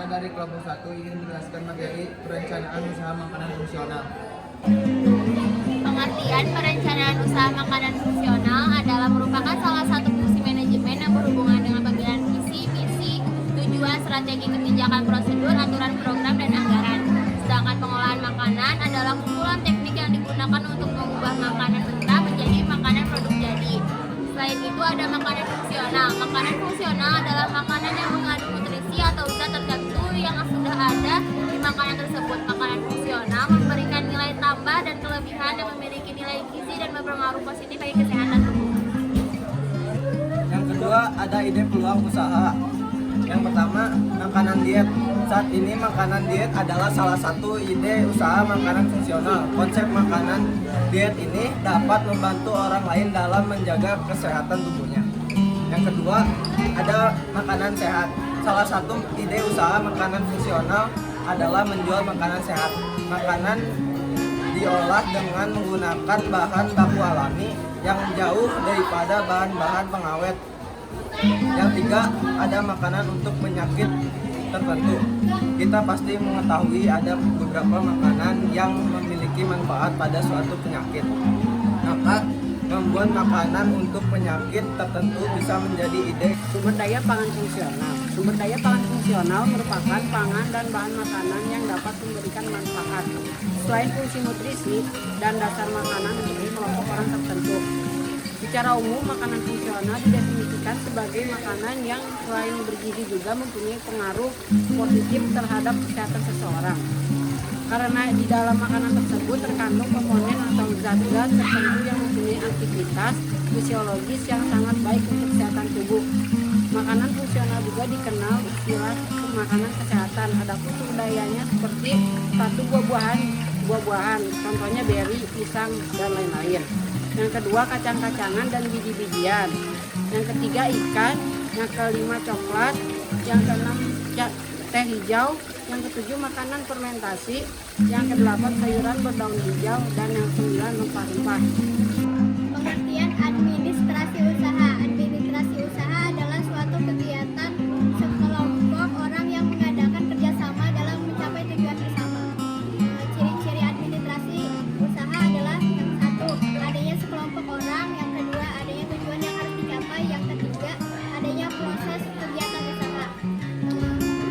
dari kelompok 1 ingin menjelaskan materi perencanaan usaha makanan fungsional. Pengertian perencanaan usaha makanan fungsional adalah merupakan salah satu fungsi manajemen yang berhubungan dengan pemilihan visi, misi, tujuan, strategi, kebijakan, prosedur, aturan, program, dan anggaran. Sedangkan pengolahan makanan adalah kumpulan teknik yang digunakan untuk mengubah makanan mentah menjadi makanan produk jadi. Selain itu ada makanan fungsional. Makanan fungsional adalah makanan yang mengandung nutrisi atau zat tertentu yang sudah ada di makanan tersebut. Makanan fungsional memberikan nilai tambah dan kelebihan yang memiliki nilai gizi dan berpengaruh positif bagi kesehatan tubuh. Yang kedua, ada ide peluang usaha. Yang pertama, makanan diet. Saat ini makanan diet adalah salah satu ide usaha makanan fungsional. Konsep makanan diet ini dapat membantu orang lain dalam menjaga kesehatan tubuhnya. Yang kedua, ada makanan sehat. Salah satu ide usaha makanan fungsional adalah menjual makanan sehat. Makanan diolah dengan menggunakan bahan baku alami yang jauh daripada bahan-bahan pengawet. Yang tiga, ada makanan untuk penyakit tertentu. Kita pasti mengetahui ada beberapa makanan yang memiliki manfaat pada suatu penyakit. Maka membuat makanan untuk penyakit tertentu bisa menjadi ide. Sumber daya pangan fungsional. Sumber daya pangan fungsional merupakan pangan dan bahan makanan yang dapat memberikan manfaat. Selain fungsi nutrisi dan dasar makanan untuk kelompok orang tertentu. Secara umum, makanan fungsional didefinisikan sebagai makanan yang selain bergizi juga mempunyai pengaruh positif terhadap kesehatan seseorang. Karena di dalam makanan tersebut terkandung komponen atau zat-zat tertentu yang mempunyai aktivitas fisiologis yang sangat baik untuk kesehatan tubuh. Makanan fungsional juga dikenal istilah makanan kesehatan. Adapun sumber dayanya seperti satu buah-buahan, contohnya beri, pisang, dan lain-lain. Yang kedua, kacang-kacangan dan biji-bijian. Yang ketiga, ikan. Yang kelima, coklat. Yang keenam, teh hijau. Yang ketujuh, makanan fermentasi. Yang kedelapan, sayuran berdaun hijau. Dan yang sembilan, rempah-rempah. Pengertian administrasi usaha. Administrasi usaha adalah suatu kegiatan sekelompok orang yang mengadakan kerjasama dalam mencapai tujuan bersama. Ciri-ciri administrasi usaha adalah yang satu, adanya sekelompok orang. Yang kedua, adanya tujuan yang harus dicapai. Yang ketiga, adanya proses kegiatan usaha.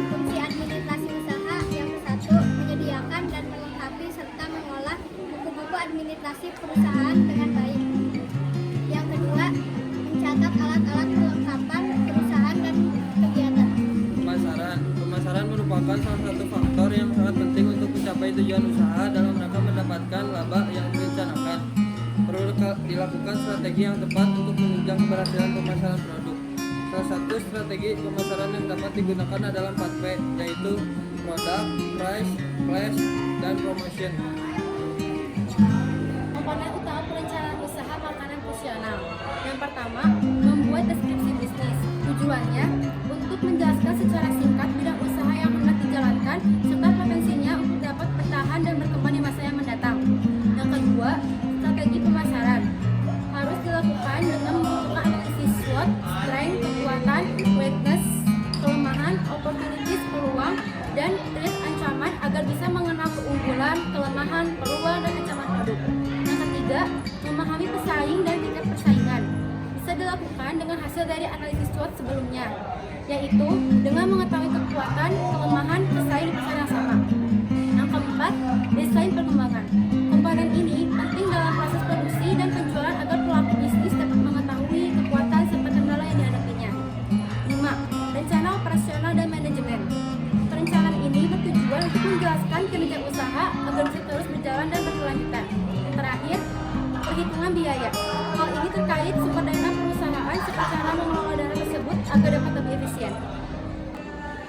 Fungsi administrasi usaha yang satu, menyediakan dan melengkapi serta mengolah buku-buku administrasi perusahaan dengan baik. Yang kedua, mencatat alat-alat kelengkapan perusahaan dan kegiatan. Pemasaran merupakan salah satu faktor yang sangat penting untuk mencapai tujuan usaha dalam rangka mendapatkan laba yang direncanakan. Perlu dilakukan strategi yang tepat untuk menunjang keberhasilan pemasaran produk. Salah satu strategi pemasaran yang dapat digunakan adalah 4P, yaitu product, price, place, dan promotion. Komponen utama perencanaan usaha makanan fungsional. Yang pertama, membuat deskripsi bisnis. Tujuannya untuk menjelaskan secara singkat bidang usaha yang hendak dijalankan serta potensinya untuk dapat bertahan dan berkembang di masa yang mendatang. Yang kedua, strategi pemasaran. Harus dilakukan dengan membutuhkan analisis SWOT, strength, kekuatan, weakness, kelemahan, opportunities, peluang, dan risk ancaman agar bisa mengenal keunggulan, kelemahan, peluang, dan ancaman produk. Yang ketiga, memahami pesaing dan tingkat persaingan. Bisa dilakukan dengan hasil dari analisis SWOT sebelumnya, yaitu dengan mengetahui kekuatan, kelemahan, pesaing di pasar yang sama. Yang keempat, desain perkembangan. Komponen ini penting dalam proses produksi dan penjualan agar pelaku bisnis dapat mengetahui kekuatan serta kendala yang dihadapinya. 5. Rencana operasional dan manajemen. Perencanaan ini bertujuan untuk menjelaskan kinerja usaha agar bisa terus berjalan dan berkelanjutan. Yang terakhir, perhitungan biaya. Hal ini terkait sumber dana perusahaan serta cara mengelola dana tersebut agar dapat lebih efisien.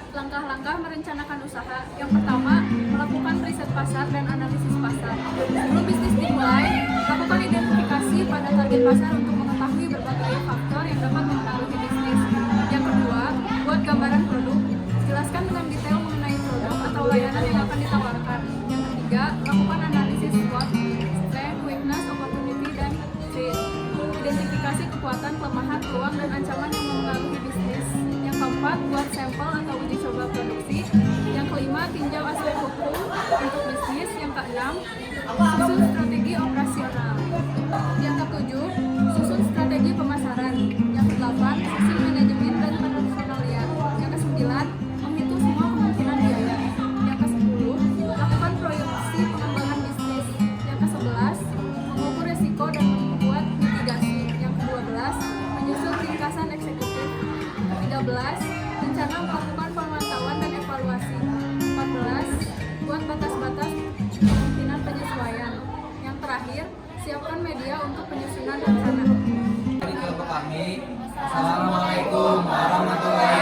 Langkah-langkah merencanakan usaha. Yang pertama, melakukan riset pasar dan analisis pasar. Sebelum bisnis dimulai, lakukan identifikasi pada target pasar untuk mengetahui berbagai faktor yang dapat mempengaruhi bisnis. Yang kedua, buat gambaran produk. Jelaskan dengan detail mengenai produk atau layanan yang akan ditawarkan. Yang ketiga, lakukan analisis SWOT, strength, weakness, opportunity, dan fit. Identifikasi kekuatan, kelemahan, peluang, dan ancaman yang mempengaruhi bisnis. Yang keempat, buat sampel atau uji coba produksi. keenam, susun strategi operasional. Yang ketujuh, susun strategi pemasaran. Yang kedelapan, susun manajemen dan personaliat. Yang kesembilan, menghitung semua kemungkinan biaya. Yang kesepuluh, lakukan proyeksi pengembangan bisnis. Yang kesebelas, mengukur resiko dan membuat mitigasi. Yang kedua-belas, menyusun ringkasan eksekutif. 13, rencana melakukan pemantauan dan evaluasi. 14, buat batas-batas kemungkinan penyesuaian. Yang terakhir, siapkan media untuk penyusunan rencana. Dari kelompok kami, Assalamualaikum warahmatullahi